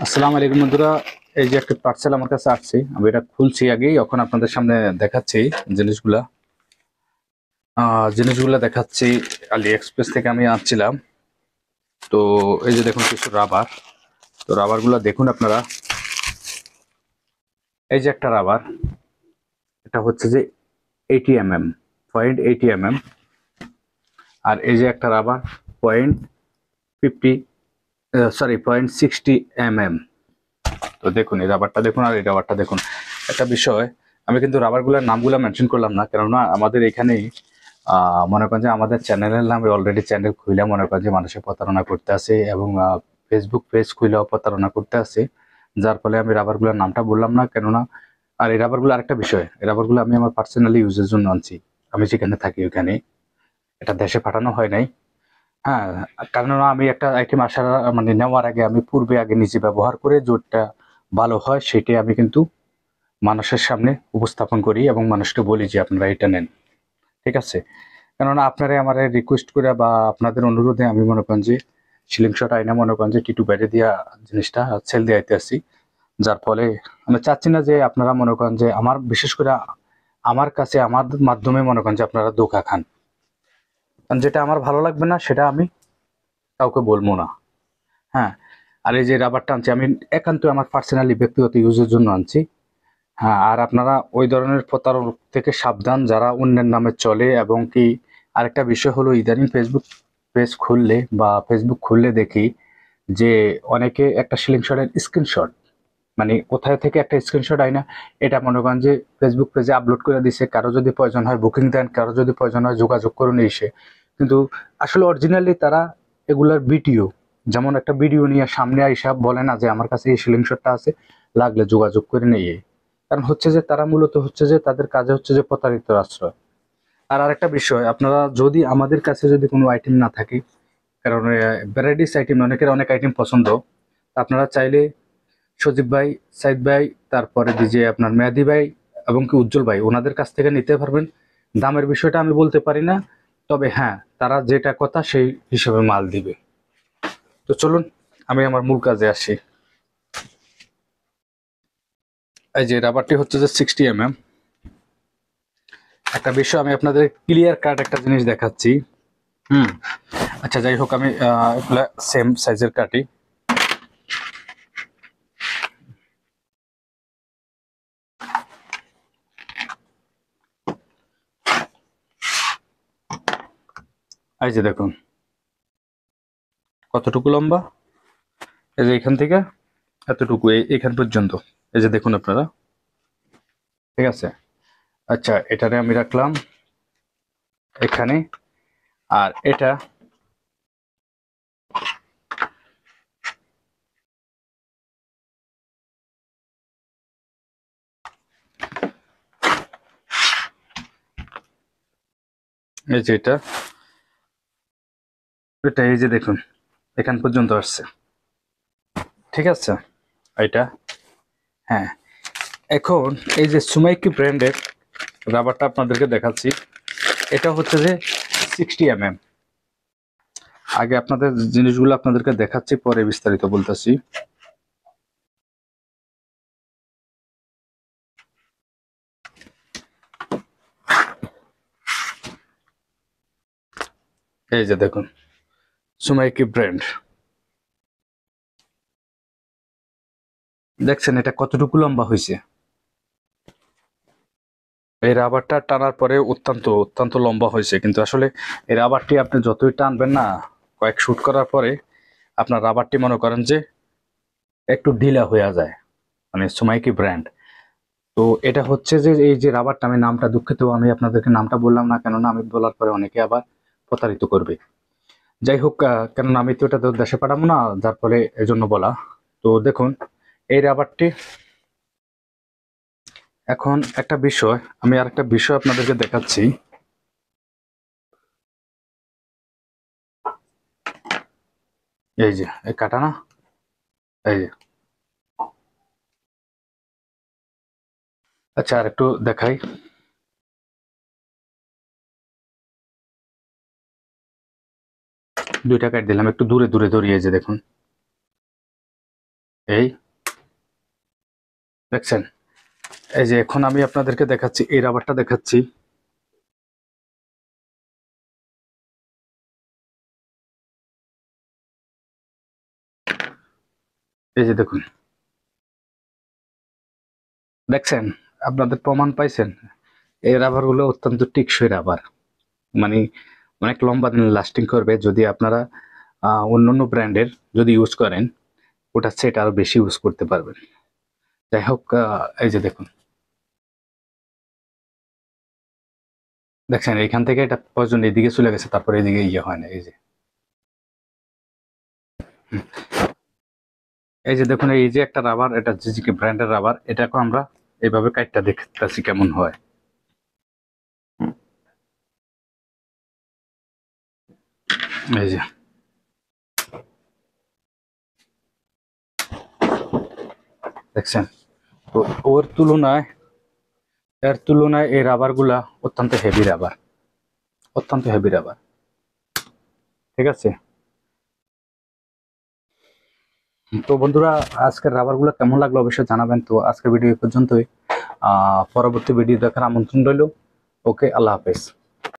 আসসালামু আলাইকুম বন্ধুরা। এই যে একটা পার্সেল আমার কাছে আসছে, আমি এটা খুলছি আগেই, এখন আপনাদের সামনে দেখাচ্ছি জিনিসগুলা। জিনিসগুলা দেখাচ্ছি। আলি এক্সপ্রেস থেকে আমি আনছিলাম। তো এই যে দেখুন কিছু রাবার। তো রাবারগুলা দেখুন আপনারা। এই যে একটা রাবার, এটা হচ্ছে যে 80 mm, 0.80 mm। আর এই যে একটা রাবার 0.50, সরি 0.60 mm। তো দেখুন এই রাবারটা দেখুন আর এই রাবারটা দেখুন। একটা বিষয়, আমি কিন্তু রাবারগুলোর নামগুলো মেনশন করলাম না, কেননা আমাদের এখানেই মনে করেন যে আমাদের চ্যানেলের নামে অলরেডি চ্যানেল খুলে মনে করেন যে মানুষের প্রতারণা করতে আছে, এবং ফেসবুক পেজ খুলেও প্রতারণা করতে আছে। যার ফলে আমি রাবারগুলোর নামটা বললাম না, কেননা আর এই রাবারগুলো আরেকটা বিষয়, এই রাবারগুলো আমি আমার পার্সোনালি ইউজের জন্য আনছি। আমি যেখানে থাকি ওখানে, এটা দেশে পাঠানো হয় নাই। হ্যাঁ, কারণ আমি একটা আইটেম আসার মানে নেওয়ার আগে আমি পূর্বে আগে নিজে ব্যবহার করে যেটা ভালো হয় সেটাই আমি কিন্তু মানুষের সামনে উপস্থাপন করি এবং মানুষকে বলি যে আপনারা এটা নেন। ঠিক আছে? কেননা আপনারা আমার রিকোয়েস্ট করে বা আপনাদের অনুরোধে আমি মনে করেন যে স্লিংশট আইনা মনে করেন যে টিটু বাইরে দিয়া জিনিসটা সেল দিয়ে আইতেছি। যার ফলে আমি চাচ্ছি না যে আপনারা মনে করেন যে আমার বিশেষ করে আমার কাছে আমার মাধ্যমে মনে করেন যে আপনারা ধোঁকা খান। কারণ যেটা আমার ভালো লাগবে না সেটা আমি কাউকে বলবো না। হ্যাঁ, আর এই যে রাবারটা আনছি আমি একান্ত আমার পার্সোনালি ব্যক্তিগত ইউজের জন্য আনছি। হ্যাঁ, আর আপনারা ওই ধরনের প্রতারক থেকে সাবধান যারা অন্যের নামে চলে। এবং কি আরেকটা বিষয় হলো, ইদানিং ফেসবুক পেজ খুললে বা ফেসবুক খুললে দেখি যে অনেকে একটা স্ক্রিনশটের স্ক্রিনশট, মানে কোথায় থেকে একটা স্ক্রিনশট আয় না, এটা মনে করেন যে ফেসবুক পেজে আপলোড করে দিছে। কারো যদি প্রয়োজন হয় বুকিং দেন, কারো যদি প্রয়োজন হয় যোগাযোগ করুন এসে। কিন্তু আসলে অরিজিনালি তারা এগুলার ভিডিও, যেমন একটা ভিডিও নিয়ে সামনে আইসা বলে না যে আমার কাছে এই স্ক্রিনশটটা আছে, লাগলে যোগাযোগ করে নিয়ে। কারণ হচ্ছে যে তারা মূলত হচ্ছে যে তাদের কাজে হচ্ছে যে প্রতারিত আশ্রয়। আর আরেকটা বিষয়, আপনারা যদি আমাদের কাছে যদি কোনো আইটেম না থাকে, কারণ ভ্যারাইটিস আইটেম, অনেকের অনেক আইটেম পছন্দ, আপনারা চাইলে সজীব ভাই, সাইদ ভাই, তারপরে যে আপনার মেয়াদি ভাই এবং কি উজ্জ্বল ভাই, ওনাদের কাছ থেকে নিতে পারবেন। দামের বিষয়টা আমি বলতে পারি না, তবে হ্যাঁ তারা যেটা কথা সেই হিসেবে মাল দিবে। তো চলুন আমি আমার মূল কাজে আসি। এই যে রাবারটি হচ্ছে যে 60 mm। একটা বিষয় আমি আপনাদের ক্লিয়ার কাট একটা জিনিস দেখাচ্ছি। হুম, আচ্ছা যাই হোক, আমি এগুলা সেম সাইজের কাটি। এই যে দেখুন কতটুকু লম্বা, এই যে এখান থেকে এতটুকু, এখান পর্যন্ত। এই যে দেখুন আপনারা, ঠিক আছে? আচ্ছা, এটারে আমি রাখলাম এখানে। আর এটা এই যে এটা এই যে দেখুন এখান পর্যন্ত আসছে। ঠিক আছে? এটা, হ্যাঁ। এখন এই যে সুমাইকি ব্র্যান্ডের রাবারটা আপনাদেরকে দেখাচ্ছি। এটা হচ্ছে যে 60 mm। আগে আপনাদের জিনিসগুলো আপনাদেরকে দেখাচ্ছি, পরে বিস্তারিত বলতেছি। এই যে দেখুন সুমাইকি ব্র্যান্ড, দেখছেন এটা কতটুকু লম্বা হয়েছে? এই রাবারটা টানার পরে অত্যন্ত অত্যন্ত লম্বা হয়েছে, কিন্তু আসলে এই রাবারটি আপনি যতই টানবেন না, কয়েক শুট করার পরে আপনার রাবারটি মনে করেন যে একটু ঢিলা হয়ে যায়। মানে সুমাইকি ব্র্যান্ড। তো এটা হচ্ছে যে এই যে রাবারটা, আমি নামটা দুঃখিত, আমি আপনাদেরকে নামটা বললাম না, কেননা আমি বলার পরে অনেকে আবার প্রতারিত করবে। যাই হোক, কেননা আমি তো এটা তো দেশে পাঠাবো না, যার ফলে এজন্য বলা। তো দেখুন এই রাবারটি, এখন একটা বিষয়, আমি আর একটা বিষয় আপনাদেরকে দেখাচ্ছি। এই যে এই কাটা না, এই যে। আচ্ছা আর একটু দেখাই। দুইটা কাট দিলাম, একটু দূরে দূরে ধরিয়ে, যে দেখুন। এই দেখছেন, এই যে এখন আমি আপনাদেরকে দেখাচ্ছি, এই রাবারটা দেখাচ্ছি। এই যে দেখুন, দেখছেন, আপনাদের প্রমাণ পাইছেন। এই রাবারগুলো অত্যন্ত টেকসই রাবার, মানে অনেক লম্বা দিন লাস্টিং করবে। যদি আপনারা অন্যান্য ব্র্যান্ডের যদি ইউজ করেন, ওটা সেট আরো বেশি ইউজ করতে পারবেন। যাই হোক, এই যে দেখুন, দেখছেন এইখান থেকে এটা পর্যন্ত এদিকে চলে গেছে, তারপরে এদিকে ইয়ে হয় না। এই যে এই যে দেখুন, এই যে একটা রাবার, এটা জিজিকে ব্র্যান্ডের রাবার, এটাকে আমরা এইভাবে কাটটা দেখতেছি কেমন হয়। এই যে দেখছেন, তো এর তুলনায় এই রাবার গুলা অত্যন্ত হেভি রাবার, অত্যন্ত হেভি রাবার। ঠিক আছে, তো বন্ধুরা, আজকের রাবার গুলো কেমন লাগলো অবশ্যই জানাবেন। তো আজকের ভিডিও এই পর্যন্তই, পরবর্তী ভিডিও দেখার আমন্ত্রণ রইল। ওকে, আল্লাহ হাফেজ।